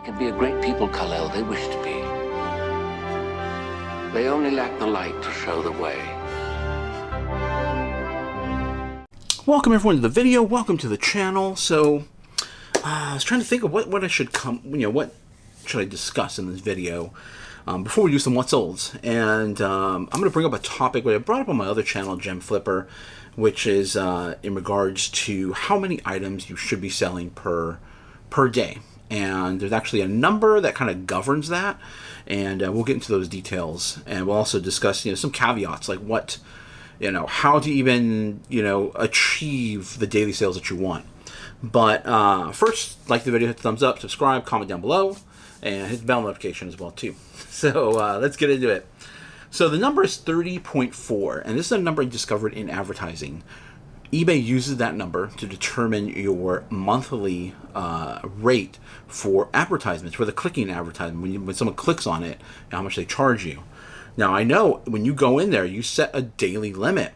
can be a great people, Kal-El. They wish to be. They only lack the light to show the way. Welcome everyone to the video. Welcome to the channel. So, I was trying to think of what I should what should I discuss in this video before we do some what's olds. And I'm going to bring up a topic that I brought up on my other channel, Gem Flipper, which is in regards to how many items you should be selling per day. And there's actually a number that kind of governs that, and we'll get into those details, and we'll also discuss some caveats, like what how to even achieve the daily sales that you want. But first, like the video, hit the thumbs up, subscribe, comment down below, and hit the bell notification as well too. So let's get into it. So the number is 30.4, and this is a number I discovered in advertising. eBay uses that number to determine your monthly rate for advertisements, for the clicking advertisement, when someone clicks on it, and how much they charge you. Now, I know when you go in there, you set a daily limit,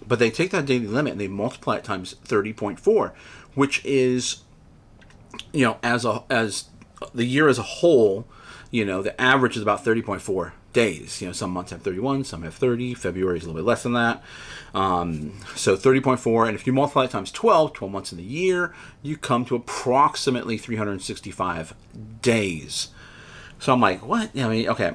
but they take that daily limit and they multiply it times 30.4, which is, as the year as a whole, the average is about 30.4 days. Some months have 31, some have 30. February is a little bit less than that. So 30.4, and if you multiply it times 12 months in the year, you come to approximately 365 days. So I'm like, what? Okay.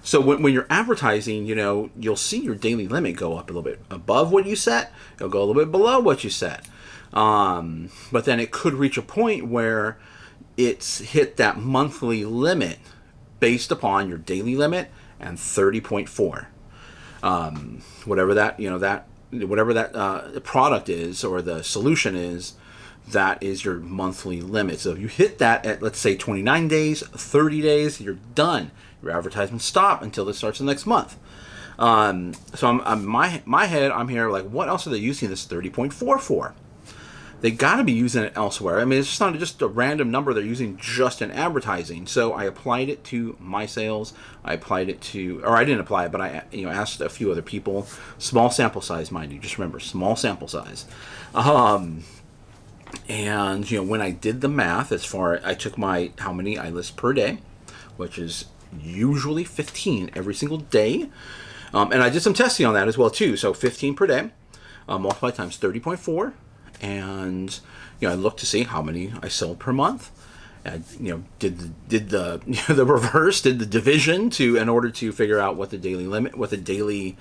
So when you're advertising, you'll see your daily limit go up a little bit above what you set. It'll go a little bit below what you set. But then it could reach a point where it's hit that monthly limit based upon your daily limit and 30.4. Whatever that product is, or the solution is, that is your monthly limit. So if you hit that at, let's say, 29 days, 30 days, you're done. Your advertisements stop until it starts the next month. So I'm my head, I'm here like, what else are they using this 30.4 for? They got to be using it elsewhere. It's just not just a random number they're using just in advertising. So I applied it to my sales. I applied it to, or I didn't apply it, but I asked a few other people. Small sample size, mind you. Just remember, small sample size. And when I did the math, I took how many I list per day, which is usually 15 every single day. And I did some testing on that as well too. So 15 per day, multiplied times 30.4. And I looked to see how many I sold per month. I did the the reverse, did the division in order to figure out what the daily limit, what the daily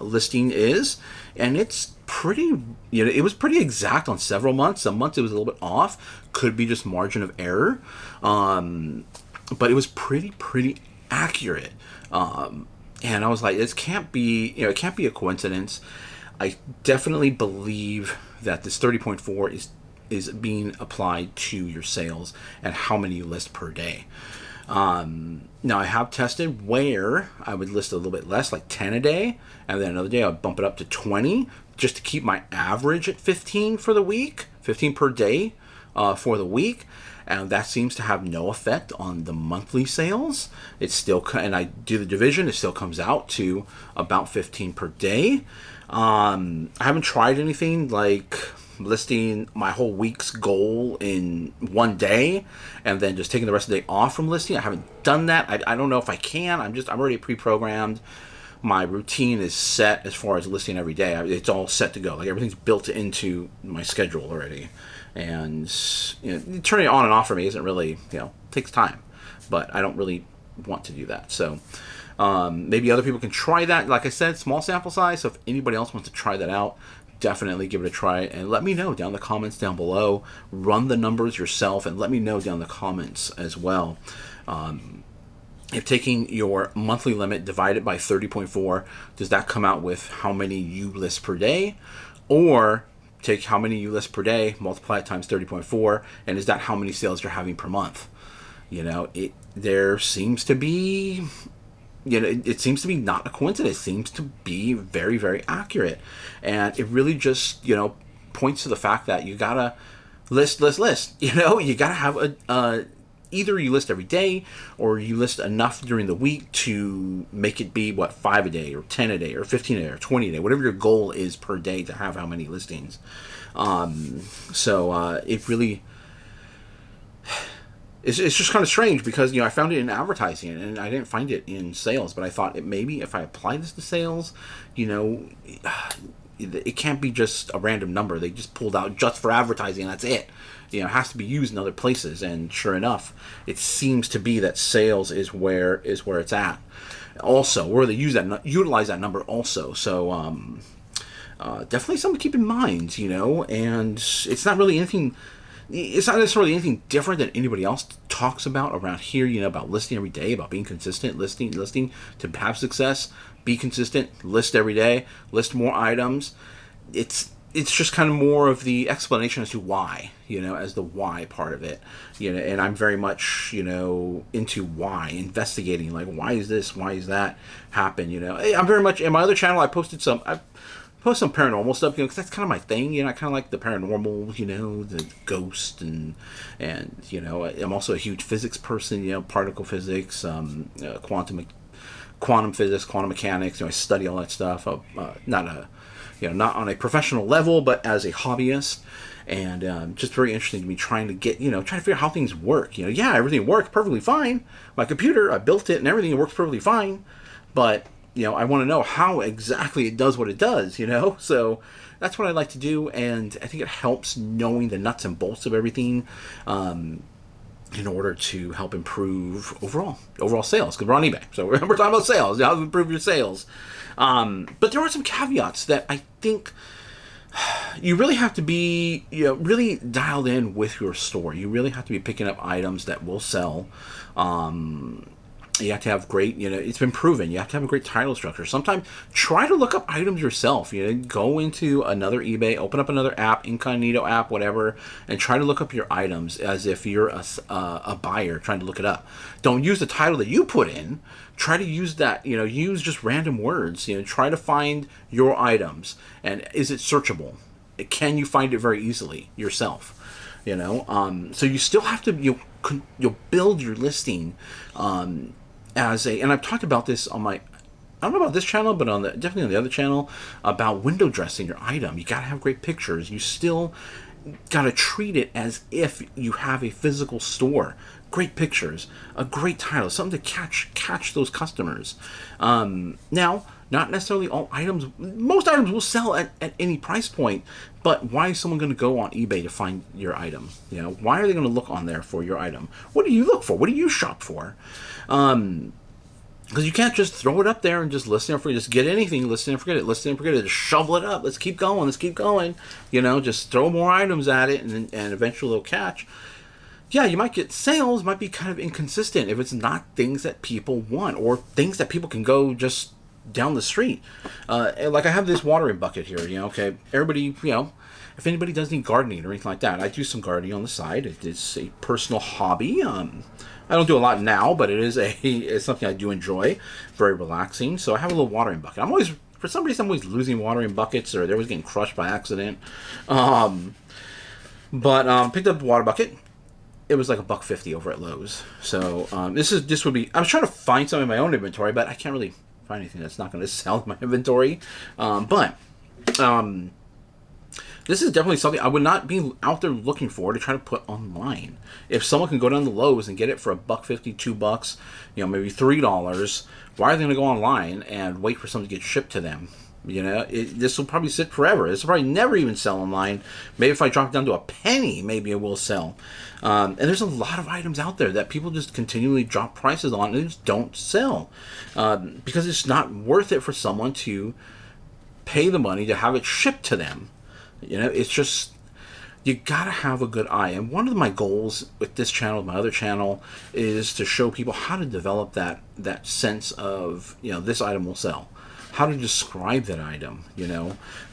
listing is, and it's pretty. It was pretty exact on several months. Some months it was a little bit off. Could be just margin of error, but it was pretty accurate. And I was like, this can't be. It can't be a coincidence. I definitely believe that this 30.4 is being applied to your sales and how many you list per day. Now, I have tested where I would list a little bit less, like 10 a day, and then another day I would bump it up to 20 just to keep my average at 15 for the week, 15 per day for the week. And that seems to have no effect on the monthly sales. It's still, and I do the division, it still comes out to about 15 per day. I haven't tried anything like listing my whole week's goal in one day and then just taking the rest of the day off from listing. I haven't done that. I don't know if I can. I'm already pre-programmed. My routine is set as far as listing every day. It's all set to go. Like, everything's built into my schedule already. And turning it on and off for me isn't really, takes time. But I don't really want to do that. So maybe other people can try that. Like I said, small sample size. So if anybody else wants to try that out, definitely give it a try and let me know down in the comments down below. Run the numbers yourself and let me know down in the comments as well. If taking your monthly limit divided by 30.4, does that come out with how many you list per day? Or take how many you list per day, multiply it times 30.4, and is that how many sales you're having per month? There seems to be, it seems to be not a coincidence. It seems to be very, very accurate. And it really just, points to the fact that you gotta list. You gotta have either you list every day or you list enough during the week to make it be 5 a day or 10 a day or 15 a day or 20 a day, whatever your goal is per day to have how many listings. It really, it's just kind of strange because, I found it in advertising and I didn't find it in sales, but I thought maybe if I apply this to sales, it can't be just a random number they just pulled out just for advertising and that's it. It has to be used in other places, and sure enough, it seems to be that sales is where it's at. Also, where they utilize that number also. So definitely something to keep in mind, and it's not really anything. It's not necessarily anything different than anybody else talks about around here, about listing every day, about being consistent, listing to have success, be consistent, list every day, list more items. It's just kind of more of the explanation as to why, as the why part of it, and I'm very much, into why, investigating, like, why is this, why is that happen, I'm very much, in my other channel, I post some paranormal stuff, because that's kind of my thing, I kind of like the paranormal, the ghost, and I'm also a huge physics person, particle physics, quantum physics, quantum mechanics, I study all that stuff, not on a professional level, but as a hobbyist, and just very interesting to me trying to figure out how things work. Everything works perfectly fine. My computer, I built it and everything, it works perfectly fine, but I want to know how exactly it does what it does, so that's what I like to do, and I think it helps knowing the nuts and bolts of everything, in order to help improve overall sales, because we're on eBay, so we're talking about sales, how to improve your sales. But there are some caveats that I think you really have to be, really dialed in with your store. You really have to be picking up items that will sell. You have to have great, it's been proven, you have to have a great title structure. Sometimes try to look up items yourself, go into another eBay, open up another app, incognito app, whatever, and try to look up your items as if you're a buyer trying to look it up. Don't use the title that you put in. Try to use that, use just random words, try to find your items. And is it searchable? Can you find it very easily yourself? So you still have to, you'll build your listing, and I've talked about this on my, I don't know about this channel, but definitely on the other channel, about window dressing your item. You gotta have great pictures. You still gotta treat it as if you have a physical store. Great pictures, a great title, something to catch those customers. Now, not necessarily all items, most items will sell at any price point, but why is someone going to go on eBay to find your item? Why are they going to look on there for your item? What do you look for? What do you shop for? Because you can't just throw it up there and just listen and forget. Just get anything, listen and forget it, listen and forget it. Just shovel it up. Let's keep going. Just throw more items at it, and eventually they'll catch. Yeah, you might get sales, might be kind of inconsistent if it's not things that people want or things that people can go just down the street. Like I have this watering bucket here, okay, everybody, if anybody does need gardening or anything like that, I do some gardening on the side. It's a personal hobby. I don't do a lot now, but it's something I do enjoy. Very relaxing. So I have a little watering bucket. For some reason, I'm always losing watering buckets, or they're always getting crushed by accident. Picked up the water bucket. It was like $1.50 over at Lowe's. So this would be. I was trying to find something in my own inventory, but I can't really find anything that's not going to sell in my inventory. This is definitely something I would not be out there looking for to try to put online. If someone can go down to Lowe's and get it for $1.50, $2, maybe $3, why are they going to go online and wait for something to get shipped to them? This will probably sit forever. This will probably never even sell online. Maybe if I drop it down to a penny, maybe it will sell. And there's a lot of items out there that people just continually drop prices on and just don't sell. Because it's not worth it for someone to pay the money to have it shipped to them. It's just, you gotta have a good eye. And one of my goals with this channel, my other channel, is to show people how to develop that sense of, this item will sell. How to describe that item,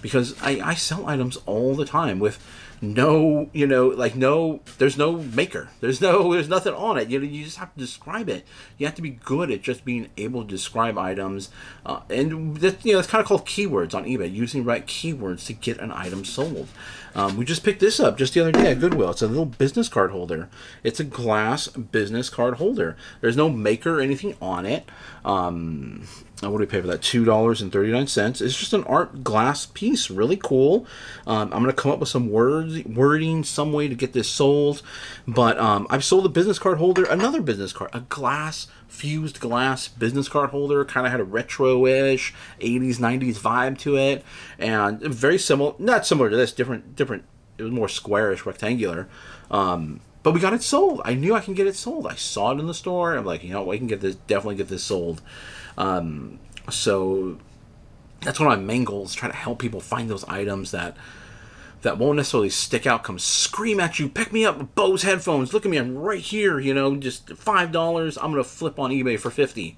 because I sell items all the time with no, there's no maker, there's nothing on it. You just have to describe it. You have to be good at just being able to describe items, and that, it's kind of called keywords on eBay, using the right keywords to get an item sold. We just picked this up just the other day at Goodwill. It's a little business card holder. It's a glass business card holder. There's no maker or anything on it. what do we pay for that? $2.39. It's just an art glass piece, really cool. I'm gonna come up with some wording, some way to get this sold. But I've sold a business card holder, another business card, a fused glass business card holder. Kind of had a retro-ish 80s, 90s vibe to it, and very similar, not similar to this, different. It was more squarish, rectangular. But we got it sold. I knew I can get it sold. I saw it in the store. I'm like, I can definitely get this sold. So that's one of my main goals, try to help people find those items that won't necessarily stick out, come scream at you, pick me up, Bose headphones, look at me, I'm right here, just $5, I'm going to flip on eBay for $50.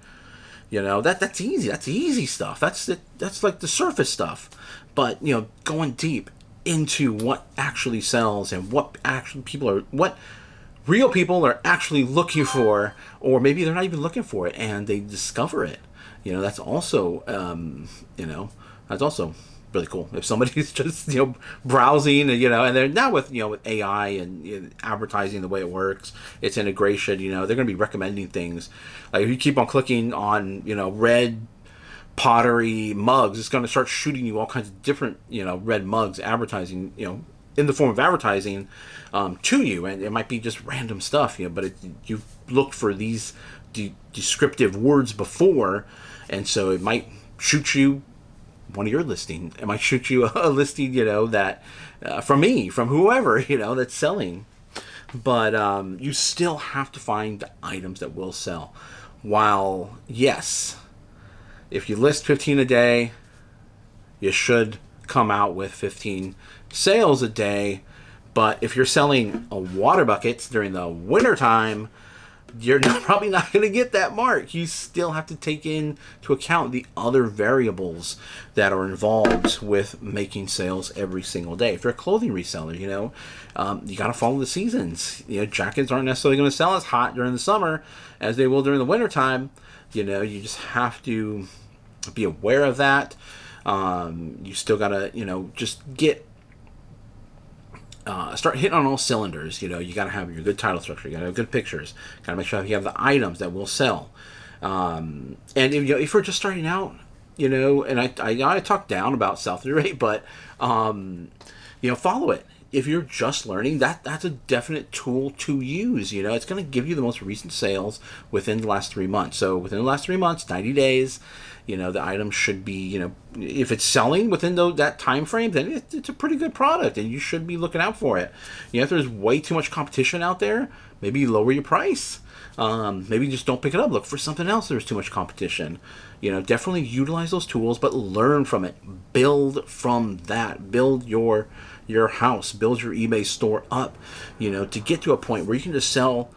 That's easy. That's easy stuff. That's like the surface stuff. But, going deep into what actually sells and what real people are actually looking for, or maybe they're not even looking for it and they discover it. That's also, that's also really cool. If somebody's just, browsing, and they're now with AI and advertising, the way it works, its integration, they're going to be recommending things. Like if you keep on clicking on, red pottery mugs, it's going to start shooting you all kinds of different, red mugs, advertising, in the form of advertising, to you. And it might be just random stuff, but you've looked for these descriptive words before, and so it might shoot you one of your listing. It might shoot you a listing, that from me, from whoever, that's selling. But you still have to find the items that will sell. While, yes, if you list 15 a day, you should come out with 15 sales a day. But if you're selling water buckets during the wintertime, you're probably not going to get that mark. You still have to take into account the other variables that are involved with making sales every single day. If you're a clothing reseller, you got to follow the seasons. Jackets aren't necessarily going to sell as hot during the summer as they will during the wintertime. You just have to be aware of that. You still got to, just start hitting on all cylinders. You got to have your good title structure. You got to have good pictures. Got to make sure you have the items that will sell. And if you're just starting out, and I talk down about sell-through rate, but follow it. If you're just learning, that's a definite tool to use. It's going to give you the most recent sales within the last 3 months. So within the last 3 months, 90 days, the item should be, if it's selling within that time frame, then it's a pretty good product, and you should be looking out for it. If there's way too much competition out there, maybe lower your price. Maybe just don't pick it up. Look for something else. There's too much competition. Definitely utilize those tools, but learn from it. Build from that. Build your house. Build your eBay store up. To get to a point where you can just sell,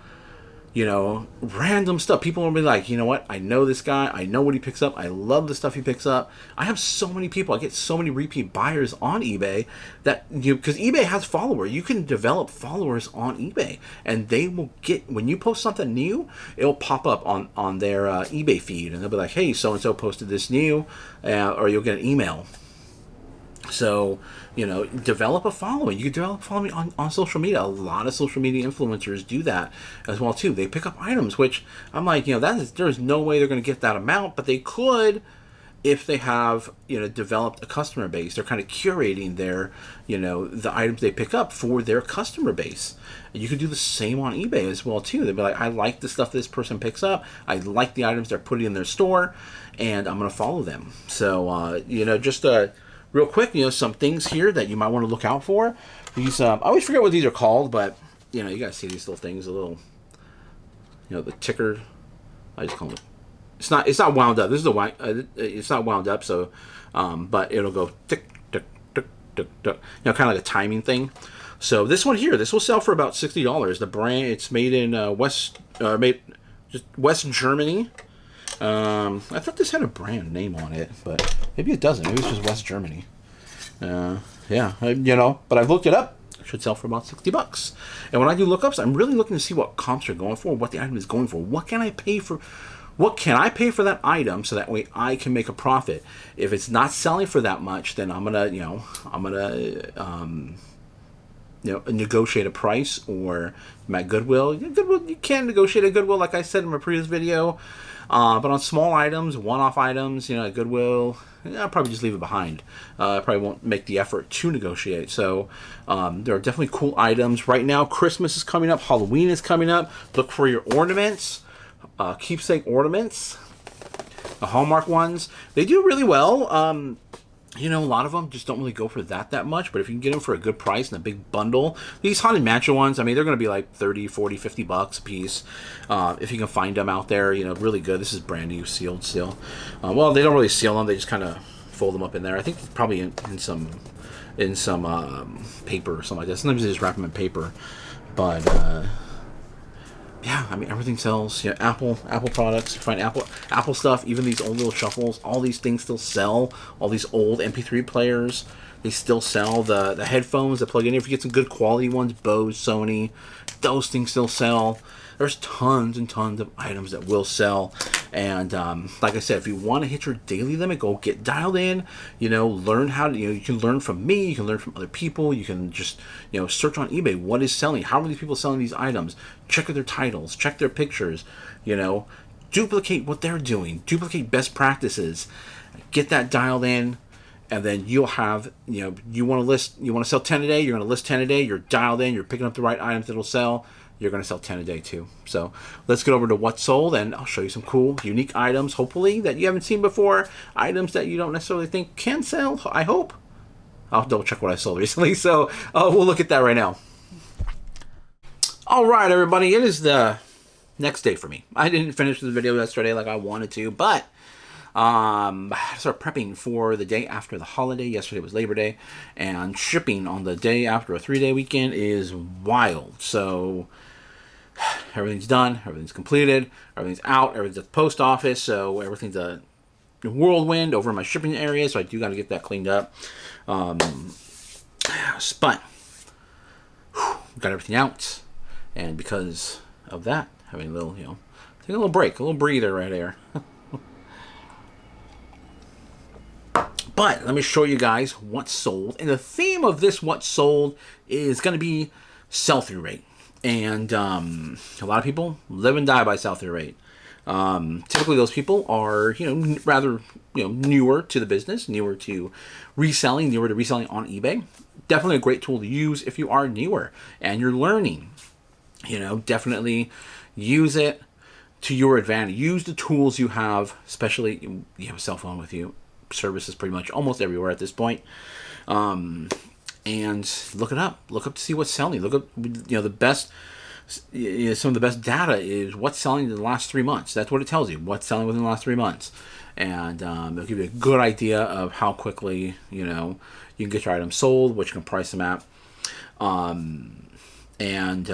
random stuff. People will be like, what? I know this guy. I know what he picks up. I love the stuff he picks up. I have so many people. I get so many repeat buyers on eBay that, because eBay has followers. You can develop followers on eBay, and they will get, when you post something new, it'll pop up on their eBay feed, and they'll be like, hey, so-and-so posted this new, or you'll get an email. So, develop a following. You can develop a following on social media. A lot of social media influencers do that as well, too. They pick up items, which I'm like, there's no way they're going to get that amount, but they could if they have, developed a customer base. They're kind of curating their, the items they pick up for their customer base. And you could do the same on eBay as well, too. They'd be like, I like the stuff this person picks up. I like the items they're putting in their store, and I'm going to follow them. So, just real quick, some things here that you might want to look out for. These, I always forget what these are called, but, you guys see these little things, a little, the ticker. I just call it. It's not wound up. This is it's not wound up, so, but it'll go tick, tick, tick, tick, tick. Kind of like a timing thing. So this one here, this will sell for about $60. The brand, it's made in West Germany. I thought this had a brand name on it, but maybe it doesn't. Maybe it's just West Germany. But I've looked it up. It should sell for about $60. And when I do lookups, I'm really looking to see what comps are going for, what the item is going for. What can I pay for that item so that way I can make a profit? If it's not selling for that much, then I'm gonna negotiate a price, or at Goodwill. Goodwill, you can negotiate at Goodwill, like I said in my previous video. But on small items, one-off items, at Goodwill, I'll probably just leave it behind. I probably won't make the effort to negotiate. So there are definitely cool items. Right now, Christmas is coming up. Halloween is coming up. Look for your ornaments, keepsake ornaments, the Hallmark ones. They do really well. A lot of them just don't really go for that much, but if you can get them for a good price and a big bundle, these Haunted Mansion ones, I mean, they're going to be like 30, 40, 50 bucks a piece. If you can find them out there, really good. This is brand new, sealed still. Well, they don't really seal them. They just kind of fold them up in there. I think it's probably in some paper or something like that. Sometimes they just wrap them in paper. But, yeah, I mean, everything sells. Apple products. You find Apple stuff. Even these old little shuffles. All these things still sell. All these old MP3 players, they still sell. The headphones that plug in. If you get some good quality ones, Bose, Sony, those things still sell. There's tons and tons of items that will sell. And like I said, if you want to hit your daily limit, go get dialed in. Learn how to. You can learn from me. You can learn from other people. You can just search on eBay. What is selling? How are these people selling these items? Check their titles. Check their pictures. Duplicate what they're doing. Duplicate best practices. Get that dialed in. And then you'll have, you want to sell 10 a day. You're going to list 10 a day. You're dialed in. You're picking up the right items that'll sell. You're going to sell 10 a day too. So let's get over to what's sold, and I'll show you some cool, unique items, hopefully, that you haven't seen before. Items that you don't necessarily think can sell, I hope. I'll double check what I sold recently. So we'll look at that right now. All right, everybody. It is the next day for me. I didn't finish the video yesterday like I wanted to, but I started prepping for the day after the holiday. Yesterday was Labor Day, and shipping on the day after a 3-day weekend is wild. So everything's done, everything's completed, everything's out, everything's at the post office, so everything's a whirlwind over in my shipping area, so I do got to get that cleaned up. But got everything out, and because of that, having a little, take a little break, a little breather right there. But let me show you guys what's sold. And the theme of this what's sold is going to be sell-through rate. And a lot of people live and die by sell-through rate. Typically those people are, rather, newer to the business, newer to reselling on eBay. Definitely a great tool to use if you are newer and you're learning. Definitely use it to your advantage. Use the tools you have, especially you have a cell phone with you. Services pretty much almost everywhere at this point, and look it up. Look up to see what's selling. Look up, the best. Some of the best data is what's selling in the last 3 months. That's what it tells you. What's selling within the last 3 months, and it'll give you a good idea of how quickly you can get your items sold, what you can price them at, and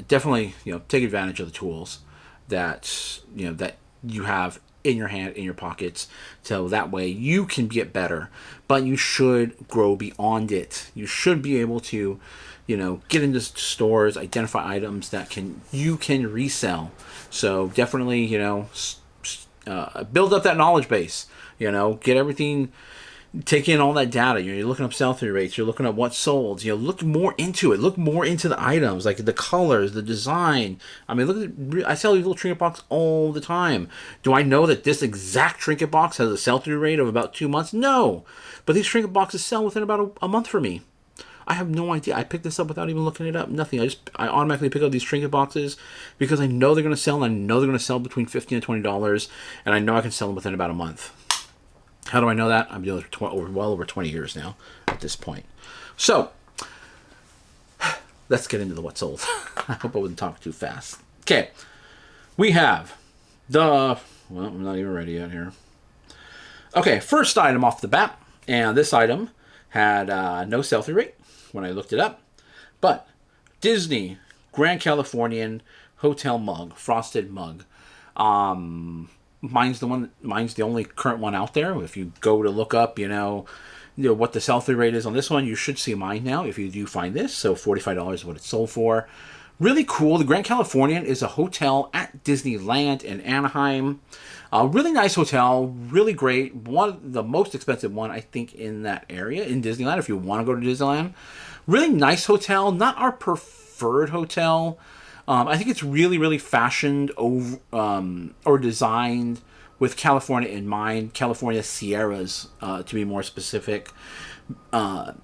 definitely take advantage of the tools that that you have in your hand, in your pockets, so that way you can get better, but you should grow beyond it. You should be able to, get into stores, identify items that you can resell. So definitely, build up that knowledge base, get everything, take in all that data. You're looking up sell-through rates. You're looking at what's sold. Look more into it. Look more into the items, like the colors, the design. I mean, I sell these little trinket boxes all the time. Do I know that this exact trinket box has a sell-through rate of about 2 months? No. But these trinket boxes sell within about a month for me. I have no idea. I picked this up without even looking it up. Nothing. I automatically pick up these trinket boxes because I know they're going to sell, and I know they're going to sell between $15 and $20, and I know I can sell them within about a month. How do I know that? I'm doing it well over 20 years now at this point. So, let's get into the what's sold. I hope I wouldn't talk too fast. Okay. We have well, I'm not even ready yet here. Okay, first item off the bat. And this item had no sell-through rate when I looked it up. But Disney Grand Californian Hotel mug, frosted mug. Mine's the only current one out there. If you go to look up, what the sell-through rate is on this one, you should see mine now if you do find this. So $45 is what it's sold for. Really cool. The Grand Californian is a hotel at Disneyland in Anaheim. Really nice hotel. Really great. The most expensive one, I think, in that area, in Disneyland, if you want to go to Disneyland. Really nice hotel, not our preferred hotel. I think it's really, really fashioned over or designed with California in mind. California Sierras, to be more specific.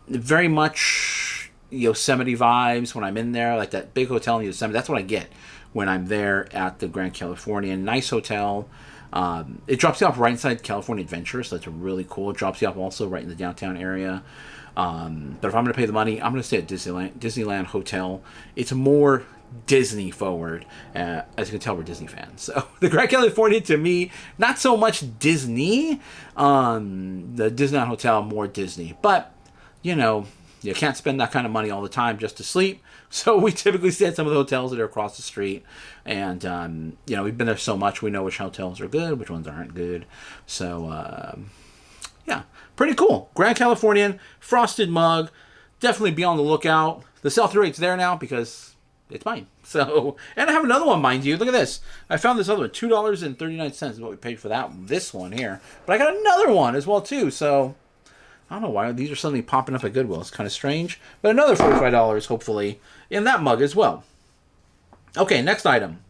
Very much Yosemite vibes when I'm in there, like that big hotel in Yosemite. That's what I get when I'm there at the Grand Californian. Nice hotel. It drops you off right inside California Adventure, so that's really cool. It drops you off also right in the downtown area. But if I'm going to pay the money, I'm going to stay at Disneyland Hotel. It's more Disney forward. As you can tell, we're Disney fans. So the Grand California, to me, not so much Disney. The Disneyland Hotel, more Disney. But, you can't spend that kind of money all the time just to sleep. So we typically stay at some of the hotels that are across the street. And, we've been there so much, we know which hotels are good, which ones aren't good. So, yeah, pretty cool. Grand Californian, frosted mug. Definitely be on the lookout. The sell-through rate's there now because it's mine. So, and I have another one, mind you. Look at this. I found this other one. $2.39 is what we paid for this one here. But I got another one as well, too. So, I don't know why these are suddenly popping up at Goodwill. It's kind of strange. But another $45, hopefully, in that mug as well. Okay, next item.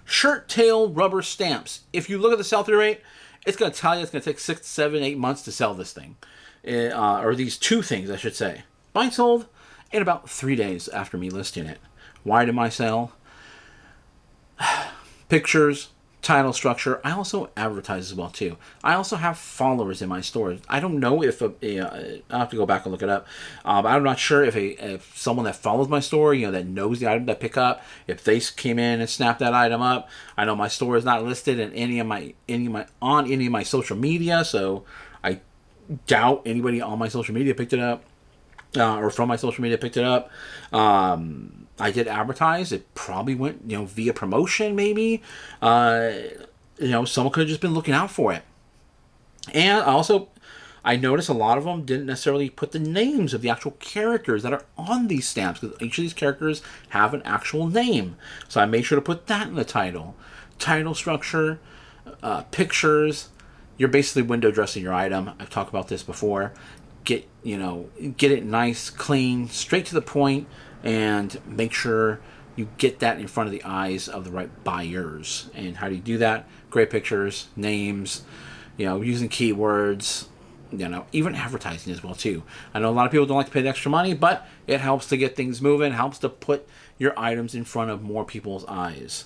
Shirt tail rubber stamps. If you look at the sell-through rate, it's going to tell you it's going to take 6, 7, 8 months to sell this thing. Or these two things, I should say. Mine sold in about 3 days after me listing it. Why did mine sell? Pictures, title structure. I also advertise as well too. I also have followers in my store. I don't know if I'll have to go back and look it up. I'm not sure if someone that follows my store, that knows the item that I pick up, if they came in and snapped that item up. I know my store is not listed in any of my social media, so I doubt anybody on my social media picked it up. Or from my social media picked it up. I did advertise. It probably went, via promotion maybe. Someone could have just been looking out for it. And I noticed a lot of them didn't necessarily put the names of the actual characters that are on these stamps, because each of these characters have an actual name. So I made sure to put that in the title. Title structure, pictures. You're basically window dressing your item. I've talked about this before. Get it nice, clean, straight to the point, and make sure you get that in front of the eyes of the right buyers. And how do you do that? Great pictures, names, using keywords, even advertising as well too. I know a lot of people don't like to pay the extra money, but it helps to get things moving, helps to put your items in front of more people's eyes.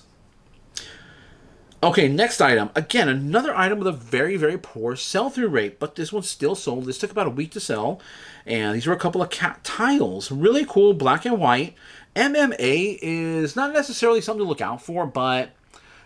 Okay, next item. Again, another item with a very, very poor sell-through rate, but this one still sold. This took about a week to sell, and these were a couple of cat tiles. Really cool, black and white. MMA is not necessarily something to look out for, but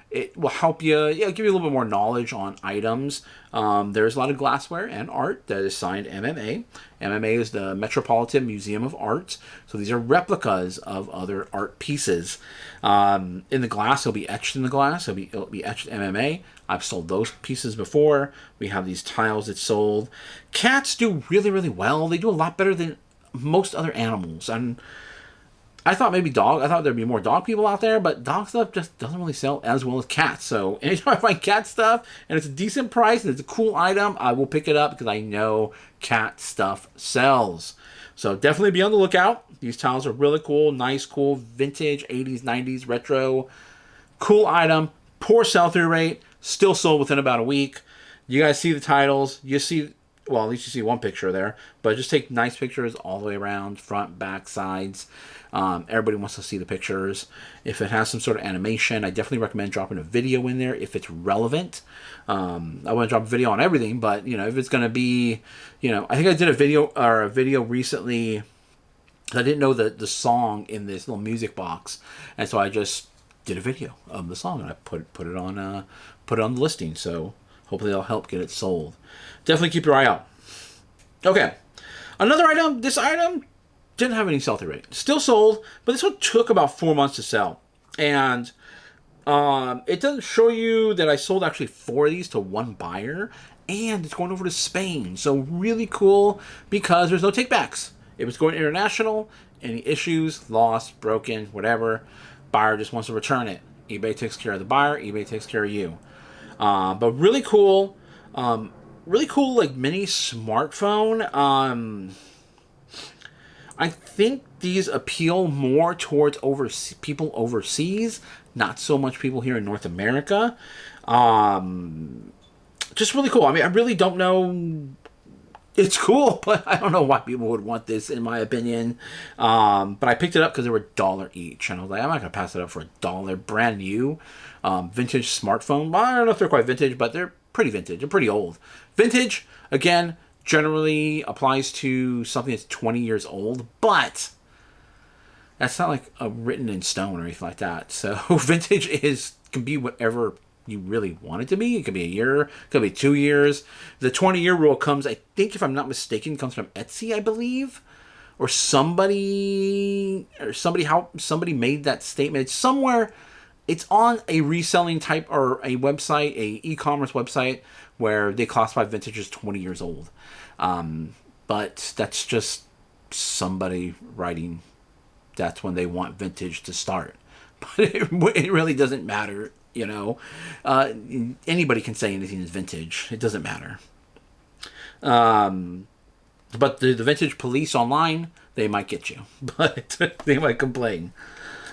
it will help you, give you a little bit more knowledge on items. There's a lot of glassware and art that is signed MMA. MMA is the Metropolitan Museum of Art. So these are replicas of other art pieces. In the glass, it'll be etched in the glass. It'll be etched MMA. I've sold those pieces before. We have these tiles that sold. Cats do really, really well. They do a lot better than most other animals. And I thought maybe I thought there'd be more dog people out there, but dog stuff just doesn't really sell as well as cats. So anytime I find cat stuff and it's a decent price and it's a cool item, I will pick it up because I know cat stuff sells. So definitely be on the lookout. These tiles are really cool, nice, cool, vintage, 80s, 90s, retro. Cool item, poor sell-through rate, still sold within about a week. You guys see the titles. You see, well, at least you see one picture there, but just take nice pictures all the way around, front, back, sides. Everybody wants to see the pictures. If it has some sort of animation, I definitely recommend dropping a video in there if it's relevant. I want to drop a video on everything, but if it's going to be, I think I did a video recently. I didn't know the song in this little music box, and so I just did a video of the song and I put it on the listing. So hopefully that'll help get it sold. Definitely keep your eye out. Okay, another item. This item didn't have any sell-through rate. Still sold, but this one took about 4 months to sell. And it doesn't show you that I sold actually 4 of these to one buyer, and it's going over to Spain. So really cool because there's no takebacks. It was going international. Any issues, lost, broken, whatever, buyer just wants to return it. eBay takes care of the buyer. eBay takes care of you. But really cool. Really cool, like mini smartphone. I think these appeal more towards people overseas, not so much people here in North America. Just really cool. I mean, I really don't know. It's cool, but I don't know why people would want this, in my opinion. But I picked it up because they were $1 each, and I was like, I'm not gonna pass it up for $1, brand new, vintage smartphone. Well, I don't know if they're quite vintage, but they're pretty vintage. They're pretty old. Vintage, again, generally applies to something that's 20 years old, but that's not like a written in stone or anything like that. So vintage can be whatever you really want it to be. It could be a year, it could be 2 years. The 20-year rule comes, I think, if I'm not mistaken, comes from Etsy, I believe, or somebody made that statement. It's somewhere. It's on a reselling type or a website, a e-commerce website, where they classify vintage as 20 years old. But that's just somebody writing. That's when they want vintage to start. But it really doesn't matter. You know, anybody can say anything is vintage. It doesn't matter. But the vintage police online, they might get you. But they might complain.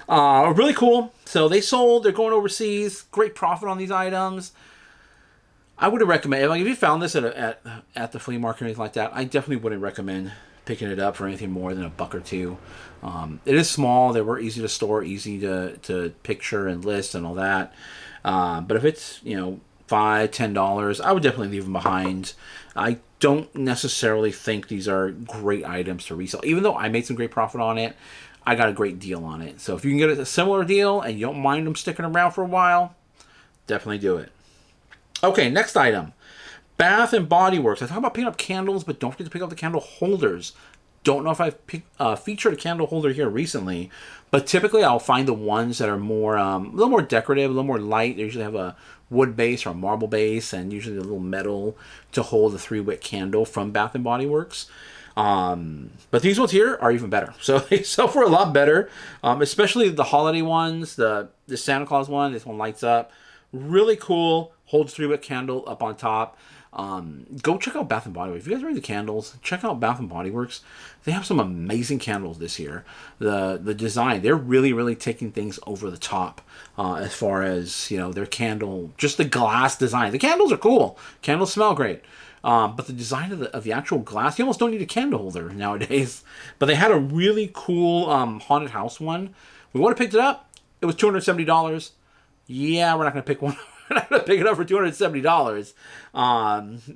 Really cool. So they sold. They're going overseas. Great profit on these items. I would recommend, like, if you found this at the flea market or anything like that, I definitely wouldn't recommend picking it up for anything more than $1 or $2. It is small. They were easy to store, easy to picture and list and all that. But if it's, $5, $10, I would definitely leave them behind. I don't necessarily think these are great items to resell. Even though I made some great profit on it, I got a great deal on it. So if you can get a similar deal and you don't mind them sticking around for a while, definitely do it. Okay, next item. Bath and Body Works. I talk about picking up candles, but don't forget to pick up the candle holders. Don't know if I've featured a candle holder here recently, but typically I'll find the ones that are more, a little more decorative, a little more light. They usually have a wood base or a marble base, and usually a little metal to hold the 3-wick candle from Bath and Body Works. But these ones here are even better. So they sell for a lot better, especially the holiday ones. The Santa Claus one, this one lights up. Really cool. Holds 3-wick candle up on top. Go check out Bath and Body Works. If you guys are into candles, check out Bath and Body Works. They have some amazing candles this year. The design, they're really, really taking things over the top as far as, their candle, just the glass design. The candles are cool. Candles smell great. But the design of the actual glass, you almost don't need a candle holder nowadays. But they had a really cool haunted house one. We would have picked it up. It was $270. Yeah, we're not going to pick one. We're not going to pick it up for $270.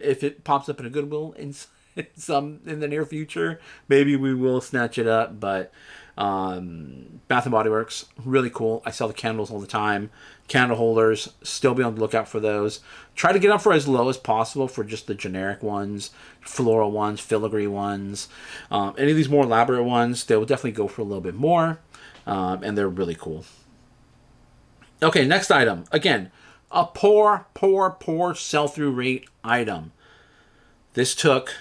If it pops up in a Goodwill in the near future, maybe we will snatch it up. But Bath and Body Works, really cool. I sell the candles all the time. Candle holders, still be on the lookout for those. Try to get them for as low as possible for just the generic ones, floral ones, filigree ones. Any of these more elaborate ones, they will definitely go for a little bit more. And they're really cool. Okay, next item. Again, a poor sell-through rate item. This took,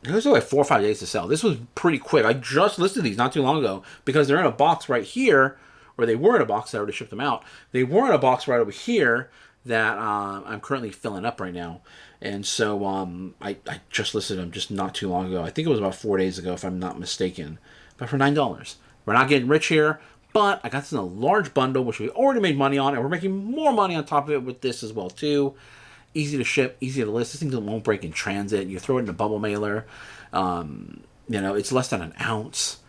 it was like 4 or 5 days to sell. This was pretty quick. I just listed these not too long ago because they're in a box right here, or they were in a box. I already shipped them out. They were in a box right over here that I'm currently filling up right now. And so I just listed them just not too long ago. I think it was about 4 days ago, if I'm not mistaken. But for $9. We're not getting rich here. But I got this in a large bundle, which we already made money on, and we're making more money on top of it with this as well, too. Easy to ship, easy to list. This thing won't break in transit. You throw it in a bubble mailer. It's less than an ounce.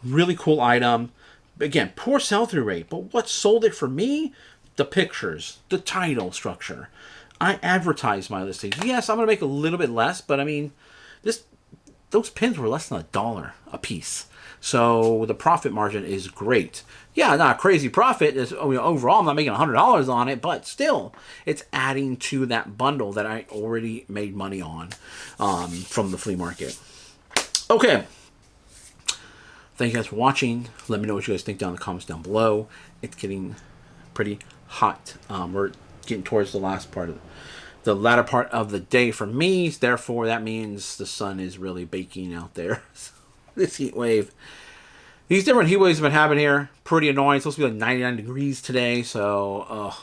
Really cool item. Again, poor sell-through rate. But what sold it for me? The pictures, the title structure. I advertised my listings. Yes, I'm going to make a little bit less, but I mean, those pins were less than $1 a piece. So the profit margin is great. Yeah, not a crazy profit. Overall, I'm not making $100 on it, but still, it's adding to that bundle that I already made money on from the flea market. Okay. Thank you guys for watching. Let me know what you guys think down in the comments down below. It's getting pretty hot. We're getting towards the latter part of the day for me. Therefore, that means the sun is really baking out there. This heat wave. These different heat waves have been happening here. Pretty annoying. It's supposed to be like 99 degrees today. So,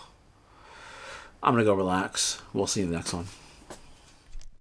I'm going to go relax. We'll see you in the next one.